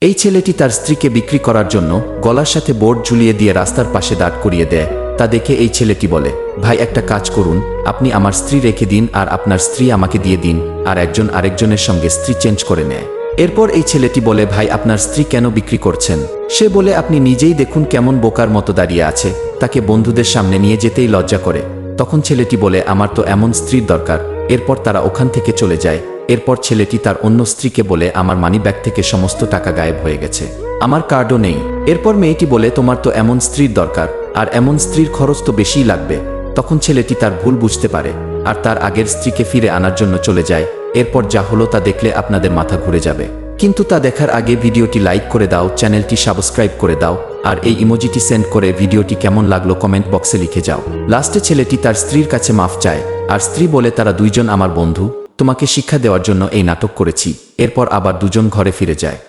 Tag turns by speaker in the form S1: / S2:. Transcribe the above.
S1: এই ছেলেটি তার স্ত্রীকে বিক্রি করার জন্য গলার সাথে বোর্ড ঝুলিয়ে দিয়ে রাস্তার পাশে দাঁড় করিয়ে দেয়। তা দেখে এই ছেলেটি বলে, ভাই একটা কাজ করুন, আপনি আমার স্ত্রী রেখে দিন আর আপনার স্ত্রী আমাকে দিয়ে দিন, আর একজন আরেকজনের সঙ্গে স্ত্রী চেঞ্জ করে নেয়। এরপর এই ছেলেটি বলে, ভাই আপনার স্ত্রী কেন বিক্রি করছেন? সে বলে, আপনি নিজেই দেখুন কেমন বোকার মতো দাঁড়িয়ে আছে, তাকে বন্ধুদের সামনে নিয়ে যেতেই লজ্জা করে। তখন ছেলেটি বলে, আমার তো এমন স্ত্রীর দরকার। এরপর তারা ওখান থেকে চলে যায়। এরপর ছেলেটি তার অন্য স্ত্রীকে বলে, আমার মানিব্যাগ থেকে সমস্ত টাকা গায়েব হয়ে গেছে, আমার কার্ডও নেই। এরপর মেয়েটি বলে, তোমার তো এমন স্ত্রীর দরকার, আর এমন স্ত্রীর খরচ তো বেশিই লাগবে। তখন ছেলেটি তার ভুল বুঝতে পারে আর তার আগের স্ত্রীকে ফিরে আনার জন্য চলে যায়। এরপর যা হলো তা দেখলে আপনাদের মাথা ঘুরে যাবে, কিন্তু তা দেখার আগে ভিডিওটি লাইক করে দাও, চ্যানেলটি সাবস্ক্রাইব করে দাও, আর এই ইমোজিটি সেন্ড করে ভিডিওটি কেমন লাগলো কমেন্ট বক্সে লিখে যাও। লাস্টে ছেলেটি তার স্ত্রীর কাছে মাফ চায়, আর স্ত্রী বলে, তারা দুইজন আমার বন্ধু, তোমাকে শিক্ষা দেওয়ার জন্য এই নাটক করেছি। এরপর আবার দুজন ঘরে ফিরে যায়।